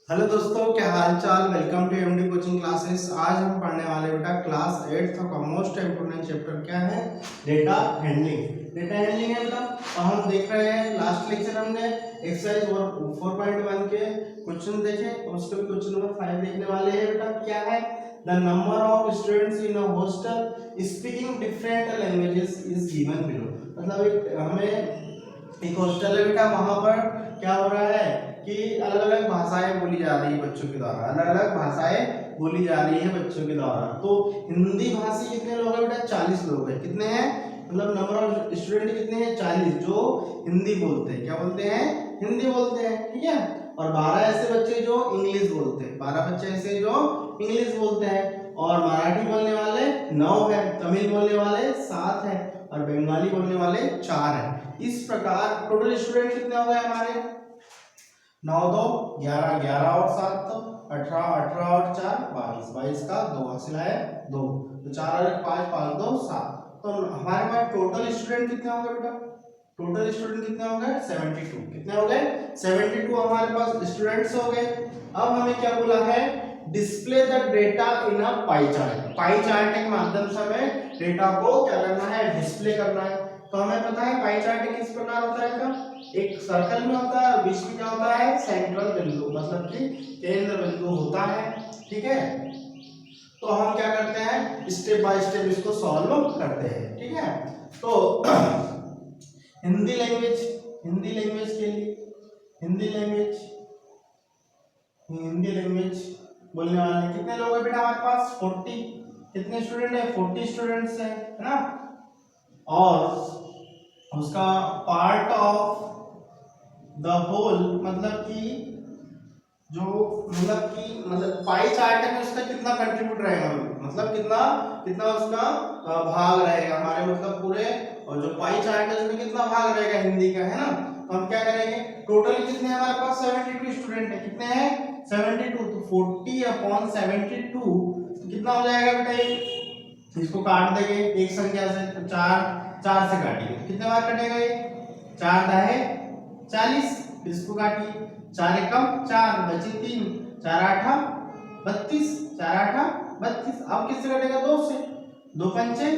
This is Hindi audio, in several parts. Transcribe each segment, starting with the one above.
हेलो दोस्तों, क्या हाल चाल। Welcome to MD coaching classes. आज हम पढ़ने वाले बेटा क्लास 8th का मोस्ट इम्पोर्टेंट चैप्टर क्या है, डेटा हैंडलिंग। डेटा हैंडलिंग है बेटा। तो हम देख रहे हैं लास्ट लेक्चर हमने एक्सरसाइज 4.1 के क्वेश्चन देखे, उसके भी क्वेश्चन नंबर 5 देखने वाले हैं बेटा। क्या है, the number of students in a hostel speaking different languages is given below. मतलब हमें एक हॉस्टल है बेटा, वहां पर क्या हो रहा है कि अलग अलग भाषाएं बोली जा रही है बच्चों के द्वारा, अलग अलग भाषाएं बोली जा रही है बच्चों के द्वारा। तो हिंदी भाषी कितने लोग हैं बेटा, 40 लोग हैं। कितने हैं, मतलब नंबर ऑफ स्टूडेंट कितने हैं, 40, जो हिंदी बोलते हैं। क्या बोलते हैं, हिंदी बोलते हैं, ठीक है। और 12 ऐसे बच्चे जो इंग्लिश बोलते हैं, 12 बच्चे ऐसे जो इंग्लिश बोलते हैं। और मराठी बोलने वाले 9 है, तमिल बोलने वाले 7 है, और बंगाली बोलने वाले 4 है। इस प्रकार टोटल स्टूडेंट कितने हो गए हमारे, 9 2 11, 11 और 7 तो 18, 18 और 4 22, 22 का 2 हासिल है 2, तो 4 और 5, 5 2 7। तो हमारे पास टोटल स्टूडेंट कितने होंगे बेटा, टोटल स्टूडेंट कितने हो गए, 72। कितने हो गए, 72 हमारे पास स्टूडेंट्स हो गए। अब हमें क्या बोला है, display the data in a pie chart. Pie chart के माध्यम से हमें डेटा को क्या करना है, डिस्प्ले करना है। तो हमें पता है पाई चार्ट किस प्रकार होता है बेटा, एक सर्कल में होता है और बीच में क्या होता है, सेंट्रल बिंदु, मतलब कि केंद्र बिंदु होता है, ठीक है। तो हम क्या करते हैं, स्टेप बाय स्टेप इसको सॉल्व करते हैं, ठीक है। तो हिंदी लैंग्वेज, हिंदी लैंग्वेज के लिए, हिंदी लैंग्वेज, हिंदी लैंग्वेज बोलने वाले कितने लोग हैं बेटा हमारे पास, 40। कितने स्टूडेंट है, 40 स्टूडेंट्स है ना। और उसका पार्ट ऑफ द होल, मतलब कि जो मतलब पाई चार्ट में उसका कितना कंट्रीब्यूट रहेगा, मतलब कितना कितना उसका भाग रहेगा हमारे, मतलब पूरे। और जो पाई चार्ट है उसमें कितना भाग रहेगा हिंदी का, है ना। तो हम क्या करेंगे, टोटल कितने हमारे पास 72 स्टूडेंट है। कितने हैं, 72। तो 40/72 तो कितना हो जाएगा बेटा, इसको काट देंगे एक संख्या से, तो 4 से काटिए, कितने बार कटेगा ये, 4 दाहे 40, इसको काटिए, 4 एकम 4 बचे 3, 4 8 32, 4 8 32। अब किससे कटेगा, 2 से, 2 पंचे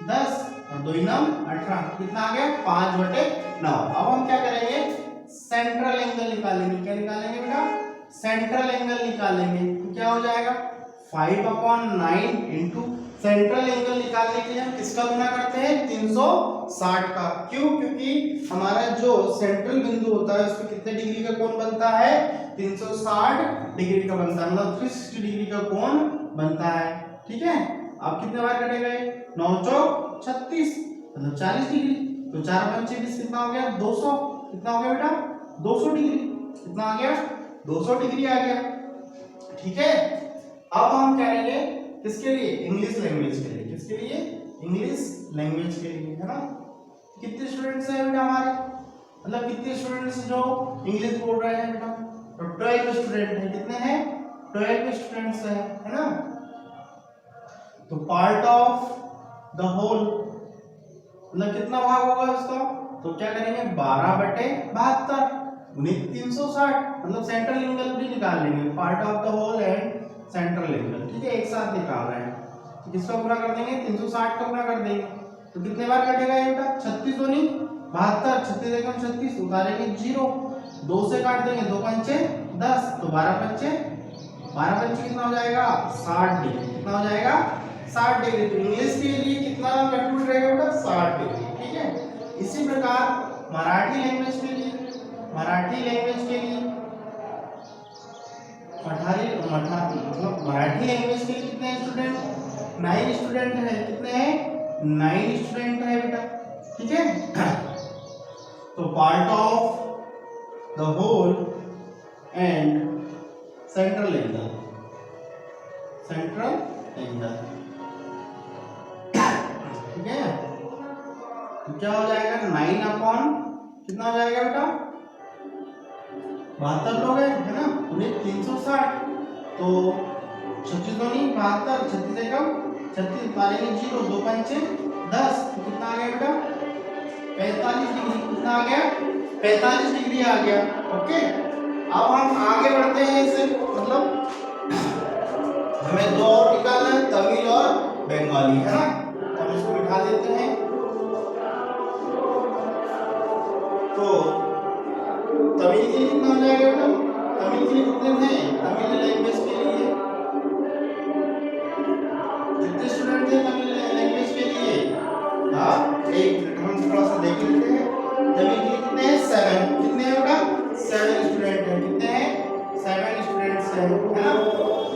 10 और 2 नम 18, कितना आ गया 5/9। अब हम क्या करेंगे, सेंट्रल एंगल निकालेंगे। क्या निकालेंगे बेटा, सेंट्रल एंगल निकालेंगे। तो क्या हो जाएगा, 5/9 इंटू सेंट्रल एंगल निकालने के लिए हम किसका गुना करते हैं, 360 का। क्यों, क्योंकि हमारा जो सेंट्रल बिंदु होता है उसमें कितने डिग्री का कोण बनता है, 360 डिग्री का बनता है, मतलब 360 डिग्री का कोण बनता है, ठीक है। अब कितने बार कटेगा, 9 चौक 36, मतलब 40 डिग्री। तो 4 पंचे 20, कितना हो गया 200, कितना हो गया बेटा 200 डिग्री, कितना आ गया 200 डिग्री आ गया, ठीक है। अब हम क्या करेंगे, किसके लिए, इंग्लिश लैंग्वेज के लिए। किसके लिए, इंग्लिश लैंग्वेज के लिए, है ना। कितने स्टूडेंट्स हैं बेटा हमारे, मतलब कितने स्टूडेंट्स जो इंग्लिश बोल रहे हैं बेटा, तो 12 स्टूडेंट हैं। कितने हैं, 12 स्टूडेंट्स हैं, है ना। तो पार्ट ऑफ द होल, मतलब कितना भाग होगा उसका, तो क्या करेंगे 12/72 गुणित 360, मतलब सेंट्रल एंगल भी निकाल लेंगे, part of the whole and central angle, ठीक है, एक साथ निकाल रहे हैं। तो किसका गुना कर देंगे, 360 का गुना कर देंगे। तो कितने बार कटेगा ये बेटा, 36 दूनी 72, 36 एकम 36, उतारेंगे 0, 2 से काट देंगे, 2 पंचे 10, तो 12 पंचे कितना हो जाएगा 60 डिग्री, कितना हो जाएगा 60 डिग्री। तो इंग्लिश के लिए कितना कंट्रीब्यूट रहेगा बेटा, 60 डिग्री, ठीक है। इसी प्रकार मराठी लैंग्वेज के लिए, मराठी लैंग्वेज के लिए मतलब मराठी लैंग्वेज के लिए कितने स्टूडेंट, 9 स्टूडेंट है। कितने हैं, 9 स्टूडेंट है बेटा, ठीक है। तो part of the whole and central angle, central angle, ठीक है। तो क्या हो जाएगा, 9 अपॉन कितना हो जाएगा बेटा, 72 लोग हैं, है ना, उन्हें 360, तो 36 दूनी 72, 36 एकम 36, पारेंगे 0, 2 पंचे 10, तो कितना आ गया बेटा 45 डिग्री, कितना आ गया 45 डिग्री आ गया, ओके। अब हम आगे बढ़ते हैं इसे, मतलब हमें दो और निकालना है, तमिल और बंगाली, है ना। तो हम इसको बिठा देते हैं। तो तमिल के लिए कितना हो जाएगा बेटा? तमिल के लिए कितने थे? तमिल लैंग्वेज के लिए कितने स्टूडेंट थे तमिल लैंग्वेज के लिए? हाँ, एक मिनट हम थोड़ा सा देख लेते हैं। तमिल के लिए कितने हैं? 7। कितने हैं बेटा? 7 स्टूडेंट हैं। कितने हैं? 7 स्टूडेंट्स हैं, है ना।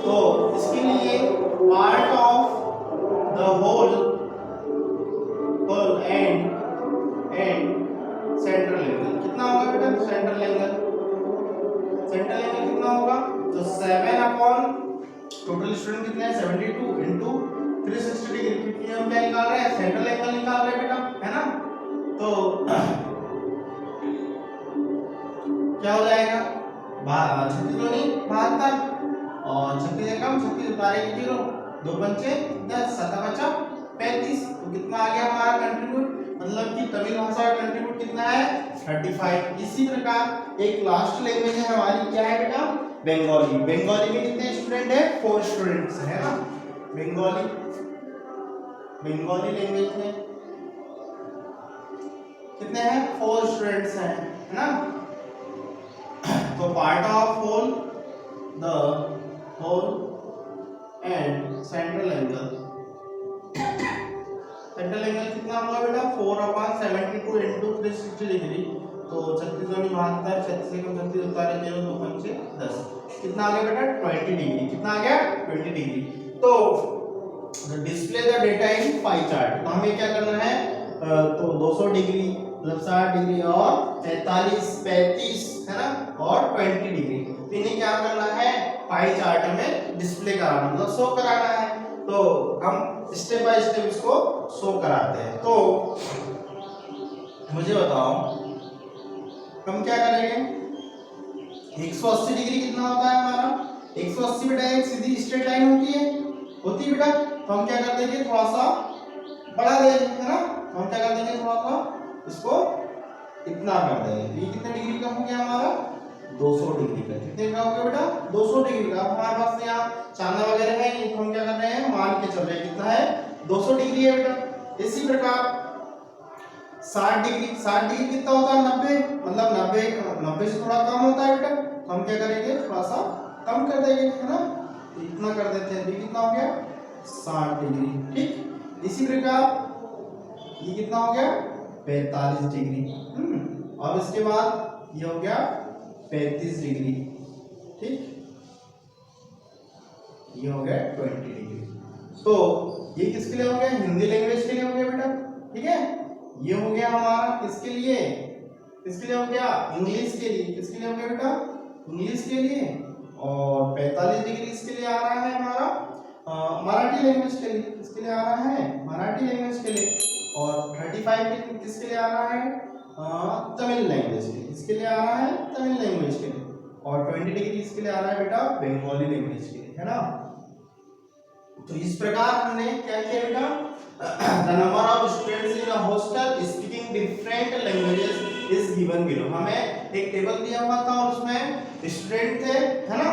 तो इसके लिए part of the whole and central angle कितना होगा बेटा? सेंट्रल एंगल कितना होगा? तो 7 अपॉन टोटल स्टूडेंट कितने हैं? 72 इनटू 360 डिग्री, क्योंकि हम क्या निकाल रहे हैं? सेंट्रल एंगल निकाल रहे हैं बेटा, है ना। तो क्या हो जाएगा? 36 दूनी 72 और 36 कम 36 उतारेंगे 0, 2 पंचे 10, 7 बचा 35। तो कितना आ गया हमारा कंट्रीब्यूट? मतलब कि तमिल भाषा का कंट्रीब्यूट कितना है? 35। इसी प्रकार एक लास्ट लैंग्वेज है हमारी, क्या है बेटा? बंगाली। बंगाली में कितने स्टूडेंट है? 4 स्टूडेंट्स है ना। बंगाली लैंग्वेज में कितने हैं? 4 स्टूडेंट्स हैं, है ना। तो part of whole and central angle कितना होगा बेटा? 4/72 इनटू 360 डिग्री। तो 36 दूनी 72, 36 को 36 उतारे 0, 2 पंचे 10। कितना आ गया बेटा? 20 डिग्री। कितना आ गया? 20 डिग्री। तो display the data in pie chart. तो हमें क्या करना है? तो 200 डिग्री मतलब 60 डिग्री और 45, 35, है ना, और 20 डिग्री। तो इन्हें क्या करना है? पाई चार्ट में डिस्प्ले कराना, मतलब शो कराना है। तो हम स्टेप बाय स्टेप इसको शो कराते हैं। तो मुझे बताओ हम क्या करेंगे? 180 डिग्री कितना होता है हमारा? 180 बेटा एक सीधी स्ट्रेट लाइन होती है बेटा। तो हम क्या कर देंगे? थोड़ा सा बढ़ा देंगे, है ना। तो हम क्या कर देंगे? थोड़ा सा इसको इतना कर देंगे। ये कितने डिग्री का हो गया हमारा? 200 डिग्री का। कितने का हो गया बेटा? 200 डिग्री का। हमारे पास यहाँ चांदा वगैरह है, ये हम क्या कर रहे हैं? मान के चल रहे हैं। कितना है? 200 डिग्री है बेटा। इसी प्रकार 60 डिग्री कितना होता है? 90, मतलब 90 से थोड़ा कम होता है बेटा। तो हम क्या करेंगे? थोड़ा सा कम कर देंगे, है ना। तो इतना कर देते हैं। कितना हो गया? 60 डिग्री। ठीक। इसी प्रकार ये कितना हो गया? 45 डिग्री। और इसके बाद ये हो गया 35 डिग्री। ठीक, ये हो गया 20 डिग्री। तो ये किसके लिए हो गया? हिंदी लैंग्वेज के लिए हो गया बेटा। ठीक है, ये हो गया हमारा किसके लिए? किसके लिए हो गया? इंग्लिश के लिए। किसके लिए हो गया बेटा? इंग्लिश के लिए। और 45 डिग्री इसके लिए आ रहा है हमारा मराठी लैंग्वेज के लिए। किसके लिए आ रहा है? मराठी लैंग्वेज के लिए। और 35 डिग्री किसके लिए आ रहा है? तमिल लैंग्वेज के लिए। किसके लिए आ रहा है? तमिल लैंग्वेज के लिए। और 20 डिग्री इसके लिए आ रहा है बेटा? बंगाली लैंग्वेज के लिए, है ना। तो इस प्रकार हमने क्या किया बेटा? The number of students in a hostel speaking different languages is given below. हमें एक टेबल दिया हुआ था और उसमें स्टूडेंट थे, है ना,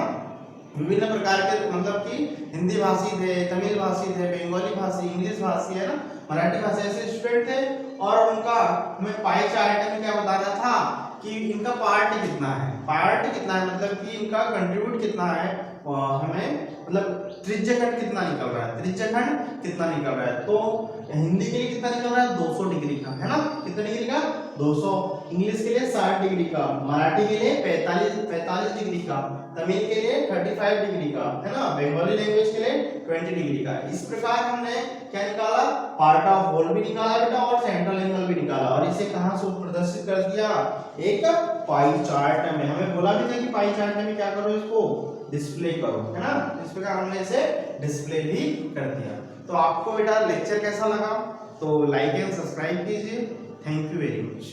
विभिन्न प्रकार के, मतलब कि हिंदी भाषी थे, तमिल भाषी थे, बंगाली भाषी, इंग्लिश भाषी, है ना, मराठी भाषी, ऐसे स्टूडेंट थे। और उनका हमें पाई चार्ट में क्या बताना था कि इनका पार्ट कितना है। पार्ट कितना है मतलब कि इनका कंट्रीब्यूट कितना है, हमें मतलब त्रिज्यखंड कितना निकल रहा है, त्रिज्यखंड कितना निकल रहा है। तो हिंदी के लिए कितना निकल रहा है? 200 डिग्री का, है ना। कितने डिग्री का? 200। इंग्लिश के लिए 60 डिग्री का, मराठी के लिए 45 डिग्री का, तमिल के लिए 35 डिग्री का, है ना, बंगाली लैंग्वेज के लिए 20 डिग्री का। इस प्रकार हमने क्या निकाला? पार्ट ऑफ होल भी निकाला बेटा और सेंट्रल एंगल भी निकाला। और इसे कहां से प्रदर्शित कर दिया? एक पाई चार्ट में। हमें बोला भी था कि पाई चार्ट में क्या करो? इसको डिस्प्ले करो, है ना। इस प्रकार हमने इसे डिस्प्ले भी कर दिया। तो आपको बेटा लेक्चर कैसा लगा? तो लाइक एंड सब्सक्राइब कीजिए। Thank you very much.